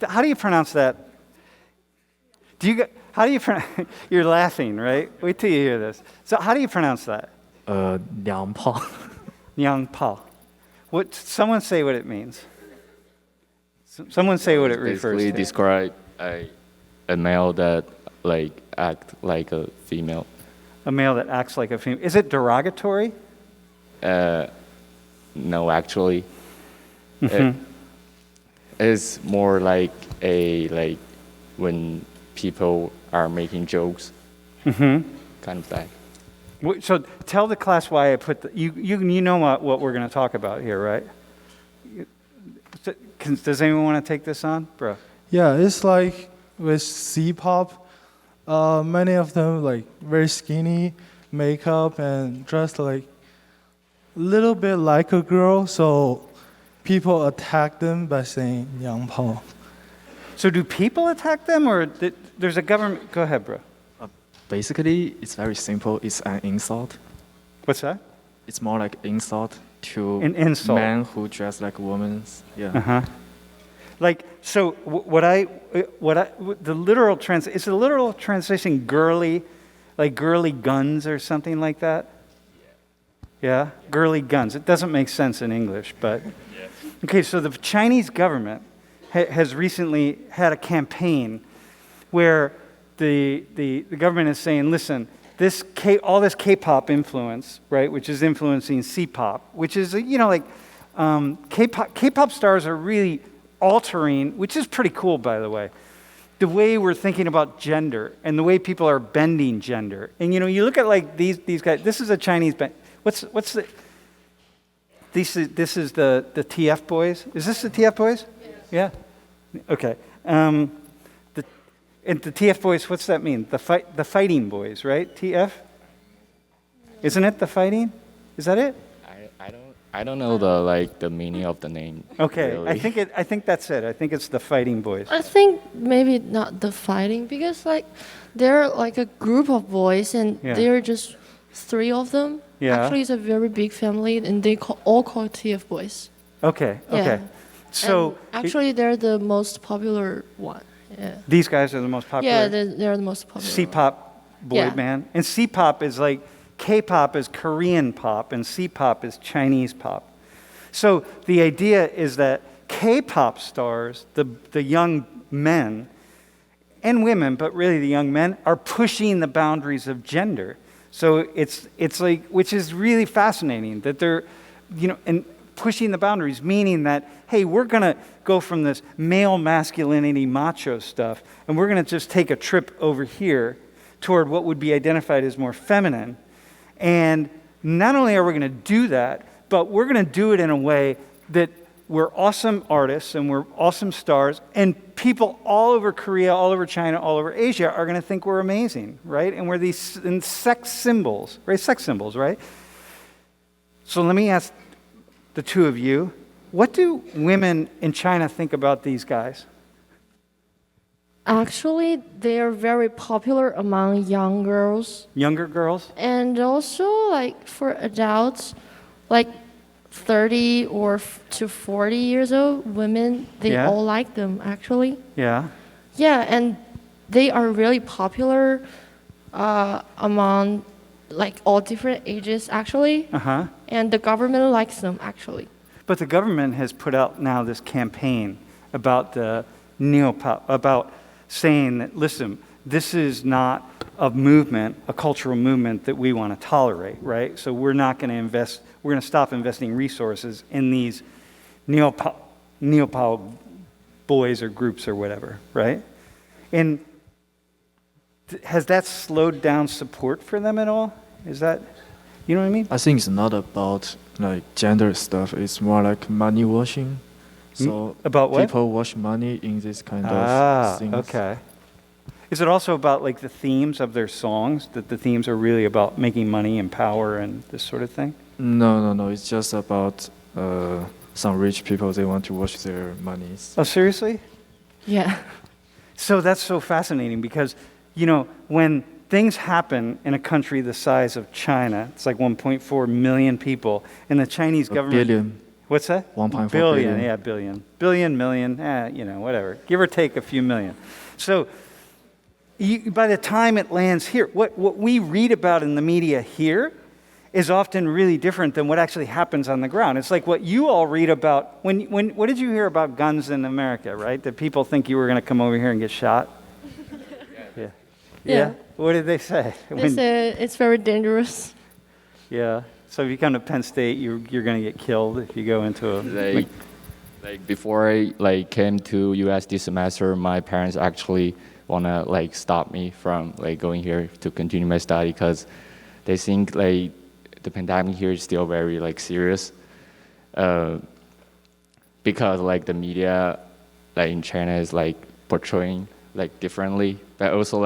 how do you pronounce that? How do you pronounce? You're laughing, right? Wait till you hear this. So how do you pronounce that? 娘炮 Nyang Pa. What? Someone say what it means. Someone say what it refers Basically to. describe a male that like act like a female. A male that acts like a female. Is it derogatory? No, actually, it is more like when people are making jokes, kind of that. So tell the class why I put you know what we're going to talk about here, right? Does anyone want to take this on, bro? Yeah, it's like with C-pop, many of them like very skinny, makeup and dressed like a little bit like a girl, so people attack them by saying 娘炮. So do people attack them, or there's a government? Go ahead, bro. Basically, it's very simple. It's an insult. What's that? It's more like insult to An insult. men who dress like women. Yeah. Uh-huh. Like, so the literal is the literal translation girly, like girly guns or something like that? Yeah, girly guns. It doesn't make sense in English, but okay. So the Chinese government has recently had a campaign where the government is saying, listen, all this K-pop influence, right, which is influencing C-pop, which is like K-pop stars are really altering, which is pretty cool, by the way, the way we're thinking about gender and the way people are bending gender. And you look at like these guys. This is a Chinese band. What's the? This is the TF boys. Is this the TF boys? Yes. Yeah. Okay. And the TF boys. What's that mean? The fighting boys, right? TF. Isn't it the fighting? Is that it? I don't know the meaning of the name. Okay, really. I think that's it. I think it's the fighting boys. I think maybe not the fighting because like they're like a group of boys and they're just 3 of them. Yeah. Actually, it's a very big family and they all call TF boys. Okay. Yeah. Okay. So and actually, they're the most popular one. Yeah. these guys are the most popular. Yeah, they're the most popular. C-pop boy Yeah. band, and C-pop is like K-pop is Korean pop, and C-pop is Chinese pop. So the idea is that K-pop stars, the young men and women, but really the young men, are pushing the boundaries of gender. So it's like, which is really fascinating that they're, and pushing the boundaries, meaning that, hey, we're going to go from this male masculinity macho stuff, and we're going to just take a trip over here toward what would be identified as more feminine. And not only are we going to do that, but we're going to do it in a way that we're awesome artists and we're awesome stars, and people all over Korea, all over China, all over Asia are going to think we're amazing, right? And we're these sex symbols, right? Sex symbols, right? So let me ask the two of you, what do women in China think about these guys? Actually, they are very popular among young girls. Younger girls? And also, like, for adults, like 30 to 40 years old women, they all like them, actually. Yeah. Yeah, and they are really popular among, like, all different ages, actually. Uh-huh. And the government likes them, actually. But the government has put out now this campaign about the neo-pop, about saying that, listen, this is not a movement, a cultural movement that we want to tolerate, right? So we're not going to invest, we're going to stop investing resources in these neo-pop boys or groups or whatever, right? And has that slowed down support for them at all? Is that, you know what I mean? I think it's not about like gender stuff. It's more like money washing. So about what? People wash money in this kind of things. Okay. Is it also about like the themes of their songs? That the themes are really about making money and power and this sort of thing? No. It's just about some rich people. They want to wash their monies. Oh, seriously? Yeah. So that's so fascinating because, when things happen in a country the size of China, it's like 1.4 million people, and the Chinese government... Billion. What's that? 1.4 billion. billion. Yeah, billion. Billion, million, whatever. Give or take a few million. So by the time it lands here, what we read about in the media here is often really different than what actually happens on the ground. It's like what you all read about. What did you hear about guns in America, right? That people think you were going to come over here and get shot? Yeah. Yeah. What did they say? They said it's very dangerous. Yeah. So if you come to Penn State, you're going to get killed if you go into a... Like before I came to US this semester, my parents actually wanna stop me from going here to continue my study because they think the pandemic here is still very serious. Because the media in China is portraying differently, but also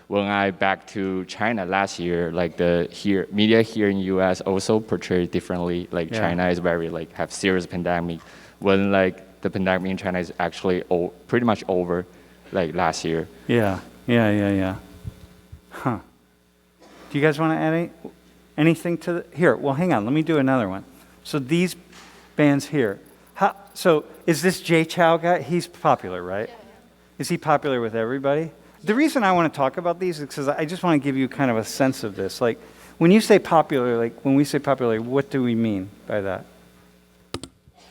when I back to China last year, the media here in US also portrayed differently. China is very have serious pandemic, when the pandemic in China is actually pretty much over last year. Yeah. Huh. Do you guys want to add anything to here? Well, hang on. Let me do another one. So these bands here. So is this Jay Chou guy? He's popular, right? Is he popular with everybody? The reason I want to talk about these is because I just want to give you kind of a sense of this. When you say popular, when we say popular, what do we mean by that?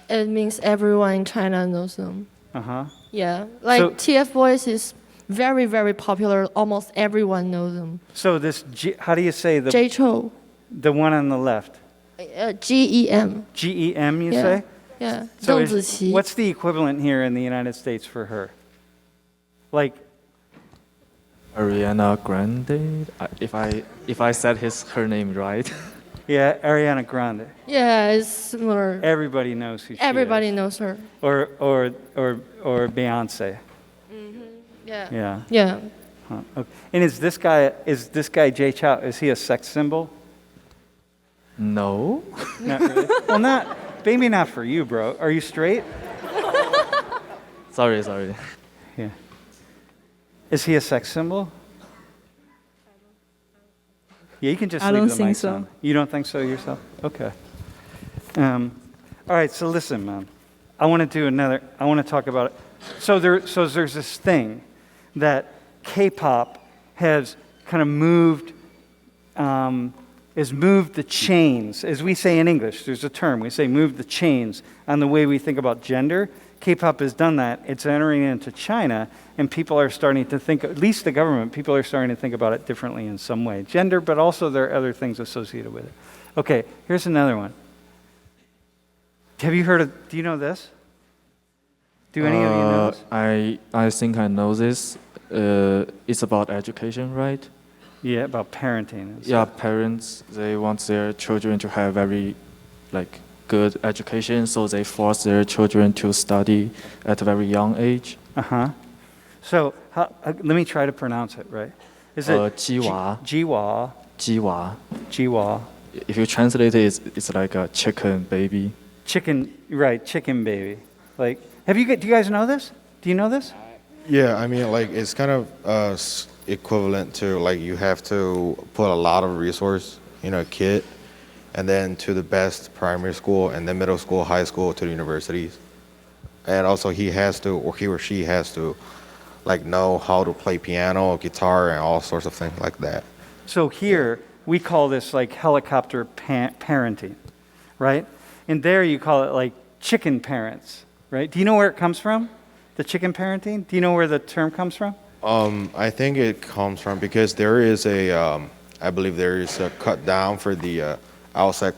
It means everyone in China knows them. Uh-huh. Yeah. So- TF Boys is very, very popular. Almost everyone knows them. So how do you say Jay Chou. the one on the left? GEM. GEM, you Yeah. say? Yeah. So Deng Ziqi. what's the equivalent here in the United States for her? Ariana Grande. If I said her name right. Yeah, Ariana Grande. Yeah, it's similar. Everybody knows who she Everybody is. knows her. Or Beyonce. Yeah. Yeah. Yeah. Huh. Okay. And is this guy Jay Chou, is he a sex symbol? No. Not really. Well, maybe not for you, bro. Are you straight? Sorry. Yeah. Is he a sex symbol? Yeah, you can just I leave don't the think mic so. on. You don't think so yourself? Okay. All right, so listen, man. I want to talk about it. So there's this thing that K-pop has kind of moved the chains. As we say in English, there's a term. We say move the chains on the way we think about gender. K-pop has done that. It's entering into China, and people are starting to think, at least the government, people are starting to think about it differently in some way. Gender, but also there are other things associated with it. Okay, here's another one. Have you heard of, do you know this? Do any of you know this? I think I know this. It's about education, right? Yeah, about parenting. And Yeah, stuff. parents, they want their children to have very good education, so they force their children to study at a very young age. Uh-huh. So let me try to pronounce it, right? Is it Jiwa. Jiwa? Jiwa. Jiwa. If you translate it, it's like a chicken baby. Chicken, right, chicken baby. Do you guys know this? Do you know this? Yeah, I mean, it's kind of equivalent to you have to put a lot of resource in a kid, and then to the best primary school, and then middle school, high school, to the universities. And also he or she has to know how to play piano, guitar, and all sorts of things like that. So here, we call this helicopter parenting, right? And there you call it chicken parents, right? Do you know where it comes from? The chicken parenting? Do you know where the term comes from? I think it comes from because there is I believe there is a cut down for the outside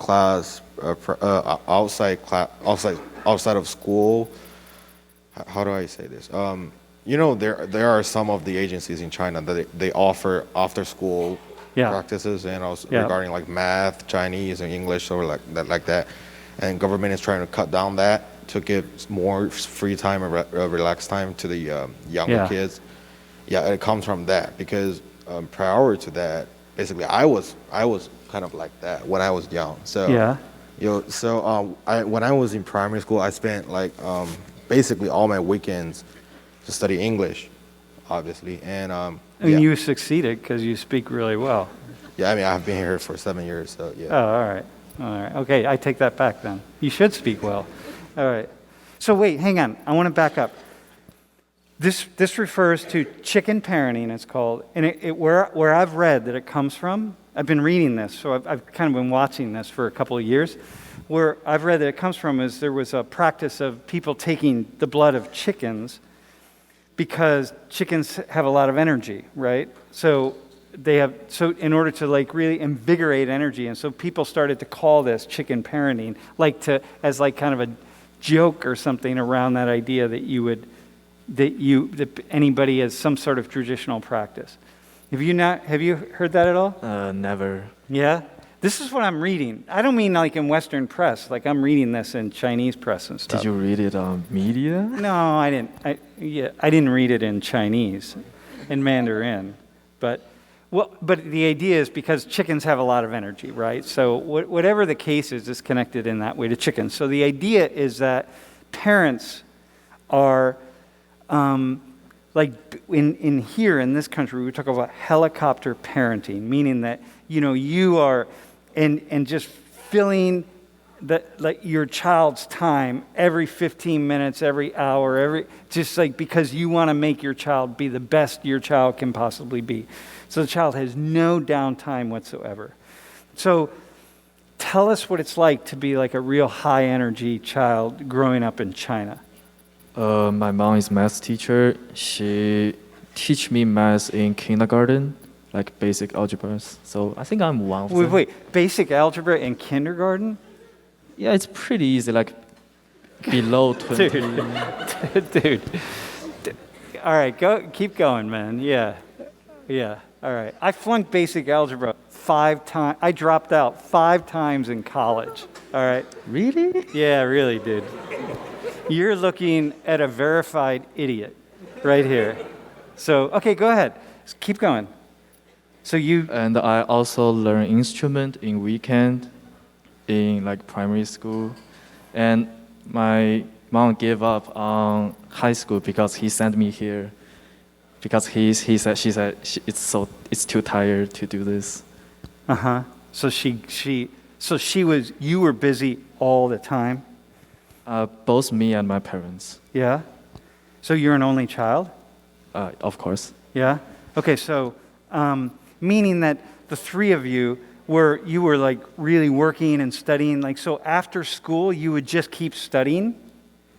of school. How do I say this? There are some of the agencies in China that they offer after school practices, and also regarding math, Chinese, and English, or like that. And government is trying to cut down that to give more free time and relaxed time to the younger kids. Yeah, it comes from that because prior to that, basically, I was kind of like that when I was young. So when I was in primary school, I spent basically all my weekends to study English, obviously, and you succeeded because you speak really well. Yeah, I mean, I've been here for 7 years, so yeah. Oh, all right. All right. Okay, I take that back then. You should speak well. All right. So wait, hang on. I want to back up. This refers to chicken parenting, it's called. And where I've read that it comes from, I've been reading this, so I've kind of been watching this for a couple of years. Where I've read that it comes from is there was a practice of people taking the blood of chickens because chickens have a lot of energy, right? So in order to like really invigorate energy, and so people started to call this chicken parenting, as kind of a joke or something around that idea that anybody has some sort of traditional practice. Have you heard that at all? Never. Yeah? This is what I'm reading. I don't mean like in Western press, like I'm reading this in Chinese press and stuff. Did you read it on media? No, I didn't. I didn't read it in Chinese, in Mandarin. But the idea is because chickens have a lot of energy, right? So whatever the case is, it's connected in that way to chickens. So the idea is that parents are, like in this country, we talk about helicopter parenting, meaning that, you are, and just filling your child's time every 15 minutes, every hour, just like because you want to make your child be the best your child can possibly be. So the child has no downtime whatsoever. So tell us what it's like to be like a real high energy child growing up in China. My mom is math teacher. She teach me math in kindergarten, like basic algebras. So I think I'm one of them. Wait, basic algebra in kindergarten? Yeah, it's pretty easy, like below 20. Dude. All right, keep going, man. Yeah. All right. I flunked basic algebra 5 times. I dropped out 5 times in college. All right. Really? Yeah, really, dude. You're looking at a verified idiot right here. So, okay, go ahead. Keep going. And I also learn instrument in weekend in like primary school. And my mom gave up on high school because he sent me here. Because she said it's too tired to do this. Uh-huh. So you were busy all the time? Both me and my parents. Yeah. So you're an only child? Of course. Yeah. Okay, so meaning that the 3 of you were like really working and studying, like so after school you would just keep studying?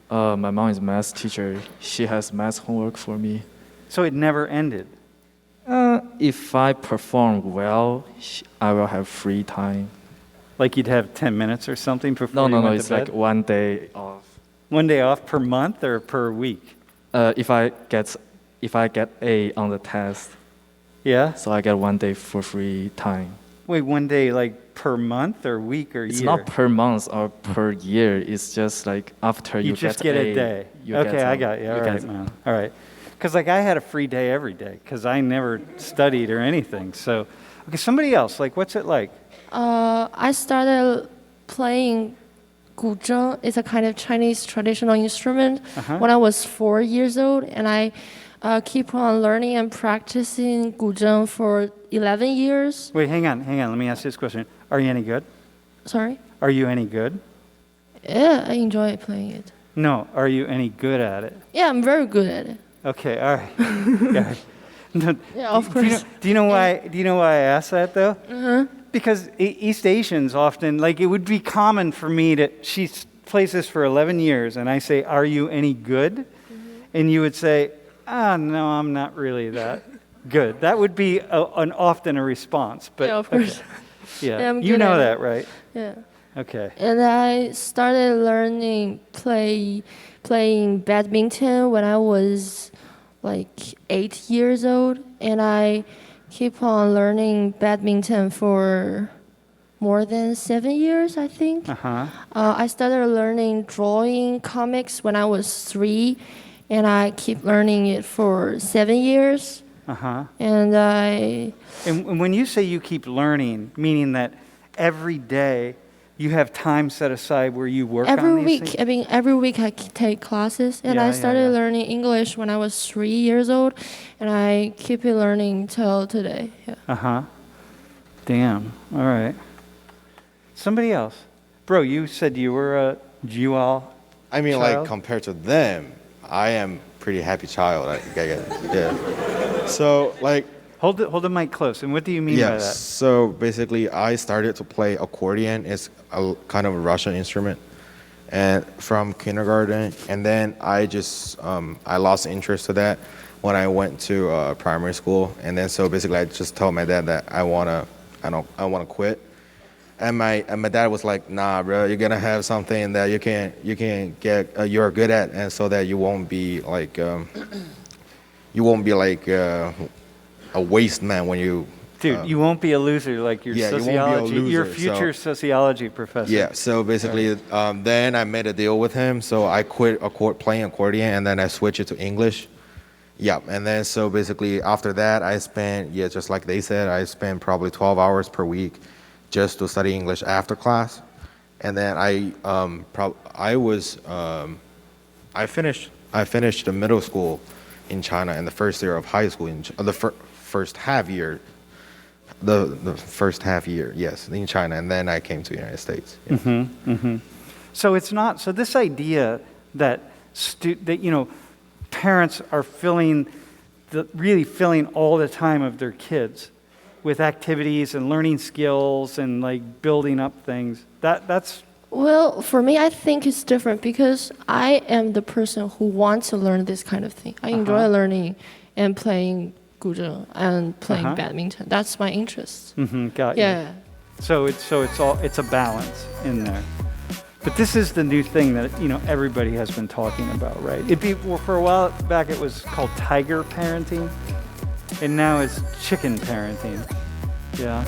My mom is a math teacher. She has math homework for me. So it never ended? If I perform well, I will have free time. Like you'd have 10 minutes or something before you went to bed? It's like 1 day off. 1 day off per month or per week? If I get A on the test. Yeah? So I get 1 day for free time. Wait, 1 day like per month or week or year? It's not per month or per year. It's just like after you just get a day. Okay, I got you. All right, man. All right. Because like I had a free day every day because I never studied or anything. So, okay, somebody else, like what's it like? I started playing guzheng. It's a kind of Chinese traditional instrument when I was 4 years old, and I keep on learning and practicing guzheng for 11 years. Wait, hang on. Let me ask this question. Are you any good? Sorry? Are you any good? Yeah, I enjoy playing it. No, are you any good at it? Yeah, I'm very good at it. Okay, all right. Yeah. No, yeah, of course. Do you know why I asked that though? Because East Asians often, like it would be common for me she plays this for 11 years and I say, are you any good? And you would say, no, I'm not really that good. That would be often a response. But, yeah, of course. Okay. Yeah, you know that, right? Yeah. Okay. And I started learning playing badminton when I was like 8 years old, and I keep on learning badminton for more than 7 years, I think. I started learning drawing comics when I was 3, and I keep learning it for 7 years. And when you say you keep learning, meaning that every day you have time set aside where you work on these things? I mean, every week I take classes, and I started learning English when I was 3 years old, and I keep it learning till today. Yeah. Damn. All right. Somebody else. Bro, you said you were a Jual. I mean, Child? like compared to them, I am pretty happy child. Yeah. So like. Hold the mic close. And what do you mean by Yes. that? So basically, I started to play accordion. It's a kind of a Russian instrument, and from kindergarten. And then I just I lost interest to that when I went to primary school. And then so basically, I just told my dad that I wanna quit. And my dad was like, "Nah, bro, you're gonna have something that you can get you're good at, and so that you won't be like a waste man when you." Dude, you won't be a loser like your Yeah, you won't be a sociology, your loser, future sociology professor. Yeah, so basically, then I made a deal with him. So I quit playing accordion, and then I switched it to English. Yeah, and then so basically after that, I spent, just like they said, I spent probably 12 hours per week just to study English after class. And then I finished the middle school in China and the first year of high school first half year, the first half year, yes, in China, and then I came to the United States. Yeah. So it's not. So this idea that parents are really filling all the time of their kids with activities and learning skills and like building up things. That's. Well, for me, I think it's different because I am the person who wants to learn this kind of thing. I enjoy learning and playing guzheng and playing badminton. That's my interest. Got you. Yeah. So it's a balance in there. But this is the new thing that everybody has been talking about, right? For a while back it was called tiger parenting, and now it's chicken parenting. Yeah.